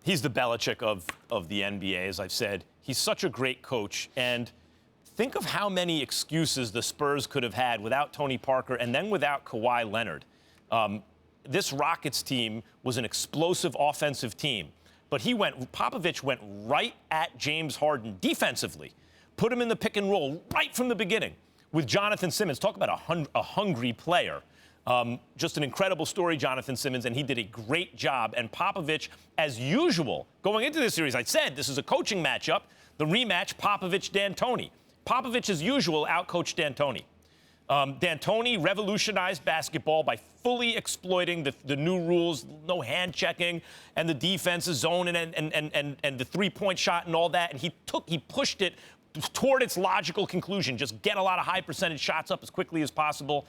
He's the Belichick of the NBA, as I've said. He's such a great coach. And think of how many excuses the Spurs could have had without Tony Parker and then without Kawhi Leonard. This Rockets team was an explosive offensive team. But Popovich went right at James Harden defensively, put him in the pick and roll right from the beginning with Jonathan Simmons. Talk about a hungry player. Just an incredible story, Jonathan Simmons, and he did a great job. And Popovich, as usual, going into this series, I said this is a coaching matchup, the rematch, Popovich-D'Antoni. Popovich, as usual, outcoached D'Antoni. D'Antoni revolutionized basketball by fully exploiting the new rules, no hand checking, and the defensive zone and the three-point shot and all that. And he pushed it toward its logical conclusion. Just get a lot of high percentage shots up as quickly as possible.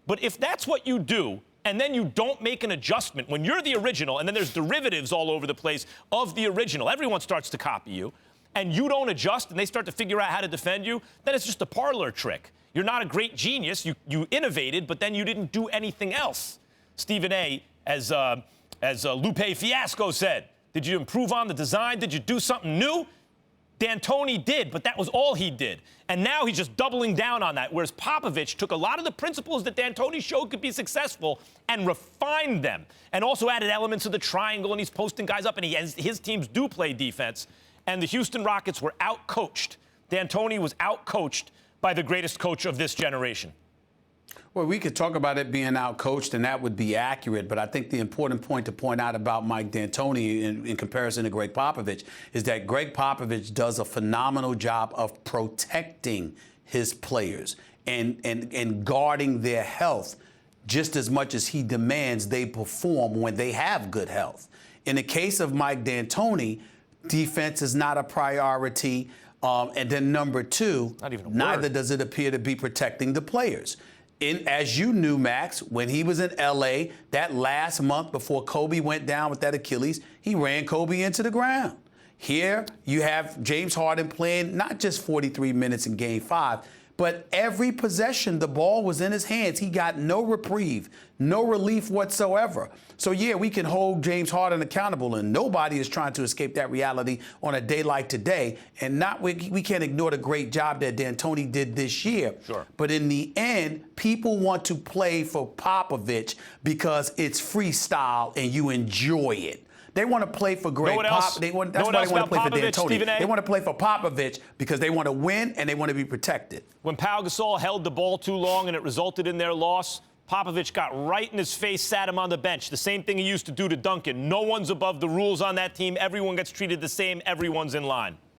But if that's what you do, and then you don't make an adjustment when you're the original, and then there's derivatives all over the place of the original, everyone starts to copy you, and you don't adjust and they start to figure out how to defend you, then it's just a parlor trick. You're not a great genius. You innovated, but then you didn't do anything else. Stephen A., as Lupe Fiasco said, did you improve on the design? Did you do something new? D'Antoni did, but that was all he did. And now he's just doubling down on that, whereas Popovich took a lot of the principles that D'Antoni showed could be successful and refined them, and also added elements of the triangle, and he's posting guys up, and his teams do play defense. And the Houston Rockets were outcoached. D'Antoni was outcoached by the greatest coach of this generation. Well, we could talk about it being outcoached, and that would be accurate. But I think the important point to point out about Mike D'Antoni in comparison to Gregg Popovich is that Gregg Popovich does a phenomenal job of protecting his players and guarding their health just as much as he demands they perform when they have good health. In the case of Mike D'Antoni, defense is not a priority. And then number two, neither does it appear to be protecting the players. As you knew, Max, when he was in L.A., that last month before Kobe went down with that Achilles, he ran Kobe into the ground. Here you have James Harden playing not just 43 minutes in Game 5, but every possession the ball was in his hands. He got no reprieve, no relief whatsoever. So, yeah, we can hold James Harden accountable, and nobody is trying to escape that reality on a day like today. And we can't ignore the great job that D'Antoni did this year. Sure. But in the end, people want to play for Popovich because it's freestyle and you enjoy it. They want to play for Gregg Popovich. That's why they want to play for D'Antoni. They want to play for Popovich because they want to win and they want to be protected. When Pau Gasol held the ball too long and it resulted in their loss, Popovich got right in his face, sat him on the bench. The same thing he used to do to Duncan. No one's above the rules on that team. Everyone gets treated the same. Everyone's in line.